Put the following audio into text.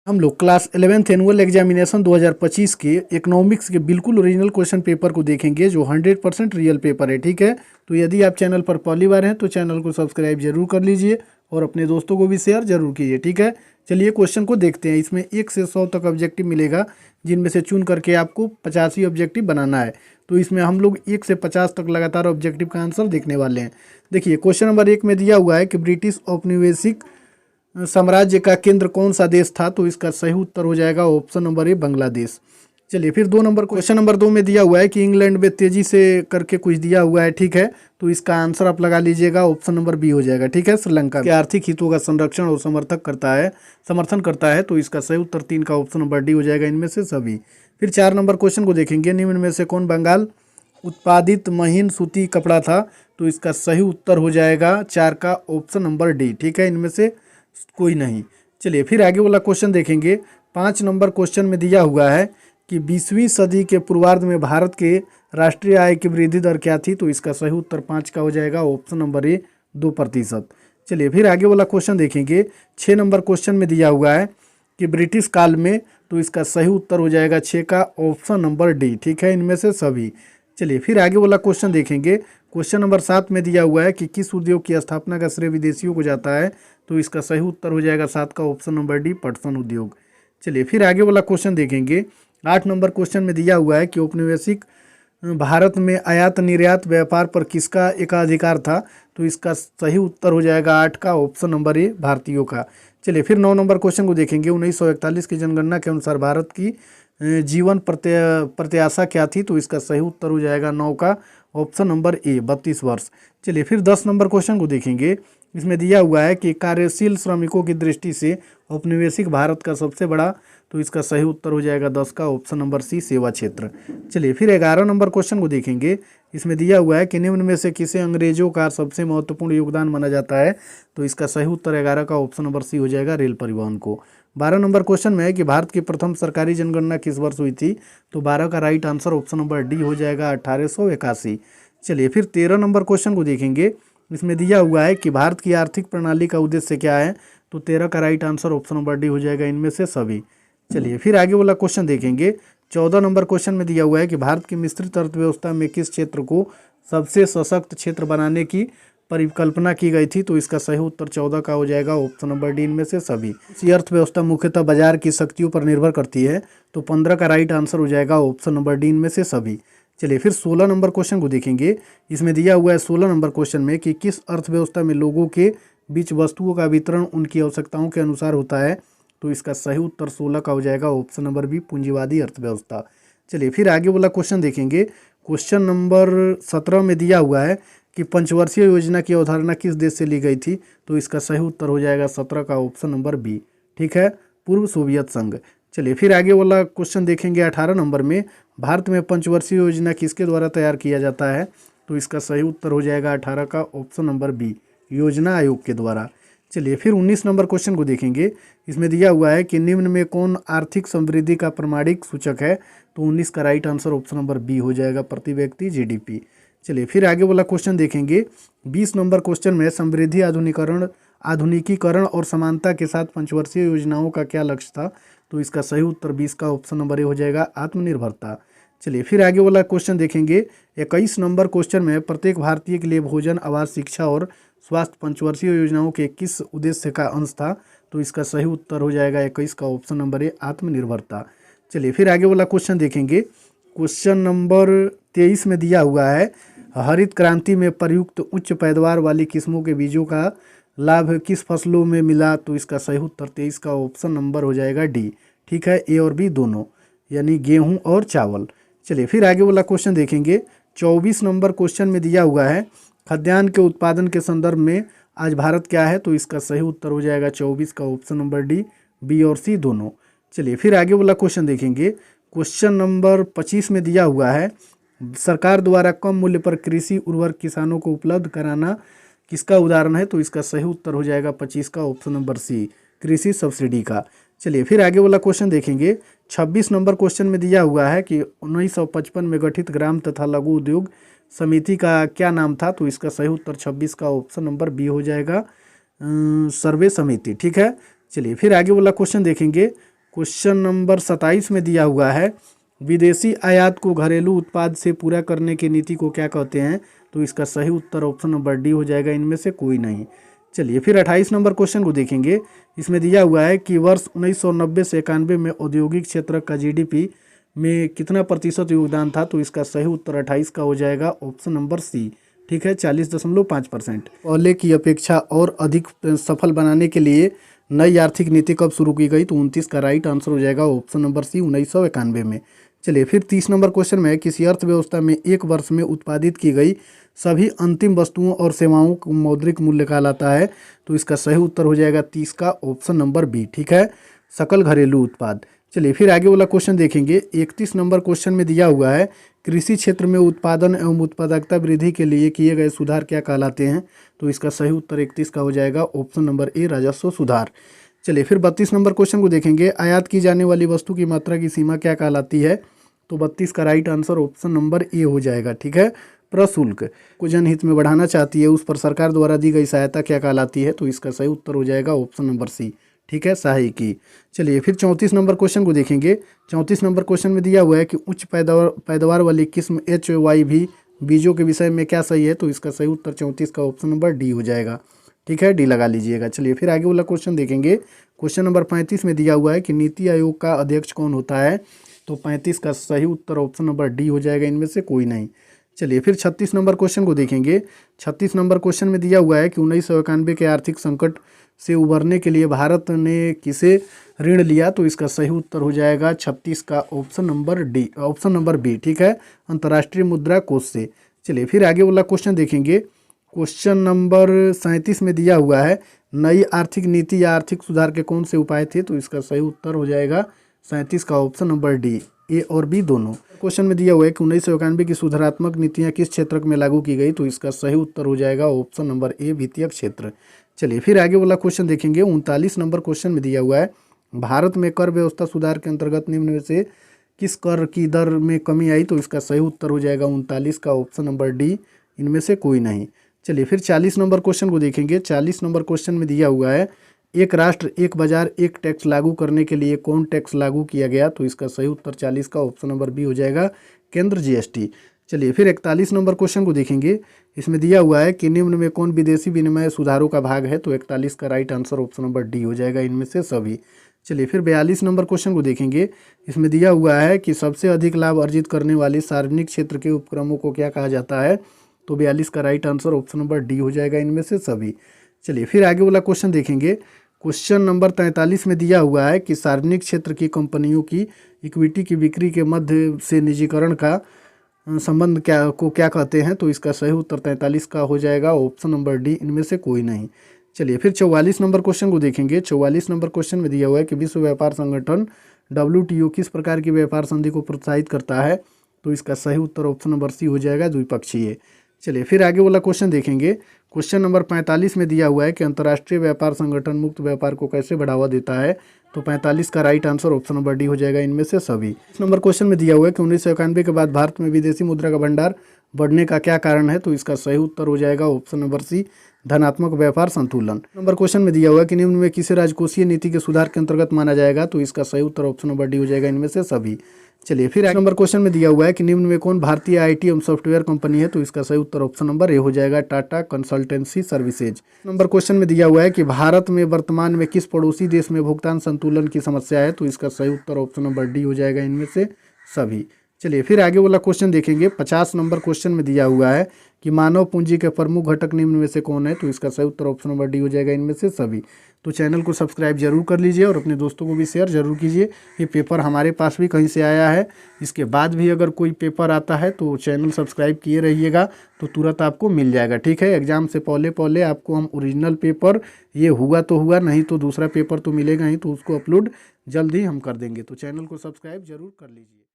हम लोग class 11th annual examination 2025 के इकोनॉमिक्स के बिल्कुल ओरिजिनल क्वेश्चन पेपर को देखेंगे जो 100% रियल पेपर है। ठीक है, तो यदि आप चैनल पर पहली बार हैं तो चैनल को सब्सक्राइब जरूर कर लीजिए और अपने दोस्तों को भी शेयर जरूर कीजिए। ठीक है, चलिए क्वेश्चन को देखते हैं। इसमें 1 से 100 तक ऑब्जेक्टिव मिलेगा, जिनमें से चुन करके आपको 85 ऑब्जेक्टिव बनाना है। तो इसमें हम लोग 1 से 50 तक लगातार ऑब्जेक्टिव का आंसर देखने वाले हैं। देखिए, क्वेश्चन नंबर 1 में दिया हुआ है कि ब्रिटिश औपनिवेशिक साम्राज्य का केंद्र कौन सा देश था। तो इसका सही उत्तर हो जाएगा ऑप्शन नंबर ए, बांग्लादेश। चलिए फिर 2 नंबर क्वेश्चन नंबर 2 में दिया हुआ है कि इंग्लैंड में तेजी से करके कुछ दिया हुआ है। ठीक है, तो इसका आंसर आप लगा लीजिएगा, ऑप्शन नंबर बी हो जाएगा। ठीक है, श्रीलंका के आर्थिक हितों का संरक्षण और समर्थन करता है। तो इसका सही उत्तर 3 का ऑप्शन नंबर डी हो जाएगा, इनमें से सभी। फिर 4 नंबर क्वेश्चन को देखेंगे, निम्न में से कौन बंगाल उत्पादित महीन सूती कपड़ा था। तो इसका सही उत्तर हो जाएगा 4 का ऑप्शन नंबर डी। ठीक है, इनमें से कोई नहीं। चलिए फिर आगे वाला क्वेश्चन देखेंगे। 5 नंबर क्वेश्चन में दिया हुआ है कि 20वीं सदी के पूर्वार्ध में भारत के राष्ट्रीय आय की वृद्धि दर क्या थी। तो इसका सही उत्तर 5 का हो जाएगा, ऑप्शन नंबर ए, 2%। चलिए फिर आगे वाला क्वेश्चन देखेंगे। 6 नंबर क्वेश्चन में दिया हुआ है कि ब्रिटिश काल में। तो इसका सही उत्तर हो जाएगा 6 का ऑप्शन नंबर डी। ठीक है, इनमें से सभी। चलिए फिर आगे वाला क्वेश्चन देखेंगे। क्वेश्चन नंबर 7 में दिया हुआ है कि किस उद्योग की स्थापना का श्रेय विदेशियों को जाता है। तो इसका सही उत्तर हो जाएगा 7 का ऑप्शन नंबर डी, पटसन उद्योग। चलिए फिर आगे वाला क्वेश्चन देखेंगे। 8 नंबर क्वेश्चन में दिया हुआ है कि औपनिवेशिक भारत में आयात निर्यात व्यापार पर किसका एकाधिकार था। तो इसका सही उत्तर हो जाएगा 8 का ऑप्शन नंबर ए, भारतीयों का। चलिए फिर 9 नंबर क्वेश्चन को देखेंगे। 1941 की जनगणना के अनुसार भारत की जीवन प्रत्याशा क्या थी। तो इसका सही उत्तर हो जाएगा 9 का ऑप्शन नंबर ए, 32 वर्ष। चलिए फिर 10 नंबर क्वेश्चन को देखेंगे। इसमें दिया हुआ है कि कार्यशील श्रमिकों की दृष्टि से औपनिवेशिक भारत का सबसे बड़ा। तो इसका सही उत्तर हो जाएगा 10 का ऑप्शन नंबर सी, सेवा क्षेत्र। चलिए फिर 11 नंबर क्वेश्चन को देखेंगे। इसमें दिया हुआ है कि निम्न में से किसे अंग्रेजों का सबसे महत्वपूर्ण योगदान माना जाता है। तो इसका सही उत्तर 11 का ऑप्शन नंबर सी हो जाएगा, रेल परिवहन को। 12 नंबर क्वेश्चन में है कि भारत की प्रथम सरकारी जनगणना किस वर्ष हुई थी। तो 12 का right answer option number D हो जाएगा, 1881। चलिए फिर 13 नंबर क्वेश्चन को देखेंगे। इसमें दिया हुआ है कि भारत की आर्थिक प्रणाली का उद्देश्य क्या है। तो 13 का right answer option number D हो जाएगा, इनमें से सभी। चलिए फिर आगे वाला क्वेश्चन देखेंगे। 14 नंबर क्वेश्चन में दिया हुआ है कि भारत की मिश्रित अर्थव्यवस्था में किस क्षेत्र को सबसे सशक्त क्षेत्र बनाने की परिकल्पना की गई थी। तो इसका सही उत्तर 14 का हो जाएगा, ऑप्शन नंबर डी, इनमें से सभी। इसी अर्थव्यवस्था मुख्यतः बाजार की शक्तियों पर निर्भर करती है। तो 15 का राइट आंसर हो जाएगा, ऑप्शन नंबर डी, इनमें से सभी। चलिए फिर 16 नंबर क्वेश्चन को देखेंगे। इसमें दिया हुआ है 16 नंबर क्वेश्चन में कि किस अर्थव्यवस्था में लोगों के बीच वस्तुओं का वितरण उनकी आवश्यकताओं के अनुसार होता है। तो इसका सही उत्तर 16 का हो जाएगा, ऑप्शन नंबर बी, पूंजीवादी अर्थव्यवस्था। चलिए फिर आगे वाला क्वेश्चन देखेंगे। क्वेश्चन नंबर 17 में दिया हुआ है कि पंचवर्षीय योजना की अवधारणा किस देश से ली गई थी। तो इसका सही उत्तर हो जाएगा 17 का ऑप्शन नंबर बी। ठीक है, पूर्व सोवियत संघ। चलिए फिर आगे वाला क्वेश्चन देखेंगे। 18 नंबर में भारत में पंचवर्षीय योजना किसके द्वारा तैयार किया जाता है। तो इसका सही उत्तर हो जाएगा 18 का ऑप्शन नंबर बी, योजना आयोग के द्वारा। चलिए फिर 19 नंबर क्वेश्चन को देखेंगे। इसमें दिया हुआ है कि निम्न में कौन आर्थिक समृद्धि का प्रमाणिक सूचक है। तो 19 का right answer option number B हो जाएगा, प्रति व्यक्ति जीडीपी। चलिए फिर आगे वाला क्वेश्चन देखेंगे। 20 नंबर क्वेश्चन में समृद्धि, आधुनिकीकरण और समानता के साथ पंचवर्षीय योजनाओं का क्या लक्ष्य था। तो इसका सही उत्तर 20 का ऑप्शन नंबर ए हो जाएगा, आत्मनिर्भरता। चलिए फिर आगे वाला क्वेश्चन देखेंगे। 21 नंबर क्वेश्चन में प्रत्येक भारतीय के लिए भोजन, आवास, शिक्षा और स्वास्थ्य पंचवर्षीय योजनाओं के किस उद्देश्य का अंश था। तो इसका सही उत्तर हो जाएगा 21 का ऑप्शन नंबर ए, आत्मनिर्भरता। चलिए फिर आगे वाला क्वेश्चन देखेंगे। क्वेश्चन नंबर 23 में दिया हुआ है हरित क्रांति में प्रयुक्त उच्च पैदावार वाली किस्मों के बीजों का लाभ किस फसलों में मिला। तो इसका सही उत्तर 23 का ऑप्शन नंबर हो जाएगा डी। ठीक है, ए और बी दोनों, यानी गेहूं और चावल। चलिए फिर आगे वाला क्वेश्चन देखेंगे। 24 नंबर क्वेश्चन में दिया हुआ है खाद्यान्न के उत्पादन के संदर्भ में आज भारत क्या है। तो इसका सही उत्तर हो जाएगा 24 का ऑप्शन नंबर डी, बी और सी दोनों। चलिए फिर आगे वाला क्वेश्चन देखेंगे। क्वेश्चन नंबर 25 में दिया हुआ है सरकार द्वारा कम मूल्य पर कृषि उर्वरक किसानों को उपलब्ध कराना किसका उदाहरण है। तो इसका सही उत्तर हो जाएगा 25 का ऑप्शन नंबर सी, कृषि सब्सिडी का। चलिए फिर आगे वाला क्वेश्चन देखेंगे। 26 नंबर क्वेश्चन में दिया हुआ है कि 1955 में गठित ग्राम तथा लघु उद्योग समिति का क्या नाम था। तो इसका सही उत्तर 26 का ऑप्शन नंबर बी हो जाएगा, सर्वे समिति। ठीक है, चलिए फिर आगे वाला क्वेश्चन देखेंगे। क्वेश्चन नंबर 27 में दिया हुआ है, विदेशी आयात को घरेलू उत्पाद से पूरा करने की नीति को क्या कहते हैं? तो इसका सही उत्तर ऑप्शन नंबर डी हो जाएगा, इनमें से कोई नहीं। चलिए फिर 28 नंबर क्वेश्चन को देखेंगे। इसमें दिया हुआ है कि वर्ष 1990 से 91 में औद्योगिक क्षेत्र का जीडीपी में कितना प्रतिशत योगदान था? तो इसका सही उत्तर 28 का हो जाएगा, ऑप्शन नंबर सी। ठीक है, 40.5%। पहले की अपेक्षा और अधिक सफल बनाने के लिए नई आर्थिक नीति कब शुरू की गई? तो 29 का राइट आंसर हो जाएगा, ऑप्शन नंबर सी, 1991 में। चलिए फिर 30 नंबर क्वेश्चन में, किसी अर्थव्यवस्था में एक वर्ष में उत्पादित की गई सभी अंतिम वस्तुओं और सेवाओं को मौद्रिक मूल्य कहलाता है? तो इसका सही उत्तर हो जाएगा 30 का, ऑप्शन नंबर बी। ठीक है, सकल घरेलू उत्पाद। चलिए फिर आगे वाला क्वेश्चन देखेंगे। 31 नंबर क्वेश्चन में दिया हुआ है, कृषि क्षेत्र में उत्पादन एवं उत्पादकता वृद्धि के लिए किए गए सुधार क्या कहलाते हैं? तो इसका सही उत्तर 31 का हो जाएगा, ऑप्शन नंबर ए, राजस्व सुधार। चलिए फिर 32 नंबर क्वेश्चन को देखेंगे। आयात की जाने वाली वस्तु की मात्रा की सीमा क्या कहलाती है? तो 32 का right answer option number A हो जाएगा। ठीक है, प्रशुल्क को जनहित में बढ़ाना चाहती है, उस पर सरकार द्वारा दी गई सहायता क्या कहलाती है? तो इसका सही उत्तर हो जाएगा, ऑप्शन नंबर सी। ठीक है, सहायकी। चलिए फिर 34 नंबर क्वेश्चन को देखेंगे। 34 नंबर क्वेश्चन में दिया हुआ है कि उच्च पैदावार वाली किस्म HYV बीजों के विषय में क्या सही है? तो इसका सही उत्तर 34 का ऑप्शन नंबर डी हो जाएगा। ठीक है, डी लगा लीजिएगा। चलिए फिर आगे वाला क्वेश्चन देखेंगे। क्वेश्चन नंबर 35 में दिया हुआ है कि नीति आयोग का अध्यक्ष कौन होता है? तो 35 का सही उत्तर ऑप्शन नंबर डी हो जाएगा, इनमें से कोई नहीं। चलिए फिर 36 नंबर क्वेश्चन को देखेंगे। 36 नंबर क्वेश्चन में दिया हुआ है कि 1991 के आर्थिक संकट से उबरने के लिए भारत ने किसे ऋण लिया? तो इसका सही उत्तर हो जाएगा 36 का, option number D, option number B. ठीक है, अंतर्राष्ट्रीय मुद्रा कोष से। चलिए फिर आगे वाला क्वेश्चन देखेंगे। क्वेश्चन नंबर 37 में दिया हुआ है, नई आर्थिक नीति या आर्थिक सुधार के कौन से उपाय थे? तो इसका सही उत्तर हो जाएगा 37 का, ऑप्शन नंबर डी, ए और बी दोनों। क्वेश्चन में दिया हुआ है कि 1991 की सुधारात्मक नीतियां किस क्षेत्र में लागू की गई? तो इसका सही उत्तर हो जाएगा, ऑप्शन नंबर ए, वित्तीय क्षेत्र। चलिए फिर आगे वाला क्वेश्चन देखेंगे। 39 नंबर क्वेश्चन में दिया हुआ है, भारत में कर व्यवस्था सुधार के अंतर्गत निम्न में से किस कर की दर में कमी आई? तो इसका सही उत्तर हो जाएगा 39 का, ऑप्शन नंबर डी, इनमें से कोई नहीं। चलिए फिर 40 नंबर क्वेश्चन को देखेंगे। 40 नंबर क्वेश्चन में दिया हुआ है, एक राष्ट्र एक बाजार एक टैक्स लागू करने के लिए कौन टैक्स लागू किया गया? तो इसका सही उत्तर 40 का, ऑप्शन नंबर बी हो जाएगा, केंद्र GST। चलिए फिर 41 नंबर क्वेश्चन को देखेंगे। इसमें दिया हुआ है कि निम्न में कौन विदेशी विनिमय सुधारों का भाग है? तो 41 का right answer option number D हो जाएगा, इनमें से सभी। चलिए फिर 42 नंबर क्वेश्चन को देखेंगे। इसमें दिया हुआ है कि सबसे अधिक लाभ अर्जित करने वाले सार्वजनिक क्षेत्र के उपक्रमों को क्या कहा जाता है? तो 42 का right answer option number D हो जाएगा, इनमें से सभी। चलिए फिर आगे वाला क्वेश्चन देखेंगे। क्वेश्चन नंबर 43 में दिया हुआ है कि सार्वजनिक क्षेत्र की कंपनियों की इक्विटी की बिक्री के मध्य से निजीकरण का संबंध क्या कहते हैं? तो इसका सही उत्तर 43 का हो जाएगा, ऑप्शन नंबर डी, इनमें से कोई नहीं। चलिए फिर 44 नंबर क्वेश्चन को देखेंगे। 44 नंबर क्वेश्चन में दिया हुआ है कि विश्व व्यापार संगठन WTO किस प्रकार की व्यापार संधि को प्रोत्साहित करता है? तो इसका सही उत्तर ऑप्शन नंबर सी हो जाएगा, द्विपक्षीय। चलिए फिर आगे वाला क्वेश्चन देखेंगे। क्वेश्चन नंबर 45 में दिया हुआ है कि अंतर्राष्ट्रीय व्यापार संगठन मुक्त व्यापार को कैसे बढ़ावा देता है? तो 45 का right answer option number D हो जाएगा, इनमें से सभी। इस नंबर क्वेश्चन में दिया हुआ है कि 1991 के बाद भारत में विदेशी मुद्रा का भंडार बढ़ने का क्या कारण है? तो इसका सही उत्तर हो जाएगा, ऑप्शन नंबर सी, धनात्मक व्यापार संतुलन। नंबर क्वेश्चन में दिया हुआ है कि निम्न में किसे राजकोषीय नीति के सुधार के अंतर्गत माना जाएगा? तो इसका सही उत्तर ऑप्शन नंबर डी हो जाएगा, इनमें से सभी। चलिए फिर एक नंबर क्वेश्चन में दिया हुआ है कि निम्न में कौन भारतीय IT एवं सॉफ्टवेयर कंपनी है? तो इसका सही उत्तर ऑप्शन नंबर ए हो जाएगा, Tata consultancy services. Number question में दिया हुआ है कि भारत में वर्तमान में किस पड़ोसी देश में भुगतान संतुलन की समस्या है? तो इसका सही उत्तर ऑप्शन नंबर डी हो जाएगा, इनमें से सभी। चलिए फिर आगे वाला क्वेश्चन देखेंगे। 50 नंबर क्वेश्चन में दिया हुआ है कि मानव पूंजी के प्रमुख घटक निम्न में से कौन है? तो इसका सही उत्तर ऑप्शन नंबर डी हो जाएगा, इनमें से सभी। तो चैनल को सब्सक्राइब जरूर कर लीजिए और अपने दोस्तों को भी शेयर जरूर कीजिए। ये पेपर हमारे पास भी कहीं से आया है, इसके बाद भी अगर कोई पेपर आता है तो चैनल सब्सक्राइब किए रहिएगा, तो तुरंत आपको मिल जाएगा। ठीक है, एग्जाम से पहले आपको हम ओरिजिनल पेपर, ये हुआ तो हुआ, नहीं तो दूसरा पेपर तो मिलेगा ही, तो उसको अपलोड जल्द ही हम कर देंगे। तो चैनल को सब्सक्राइब जरूर कर लीजिए।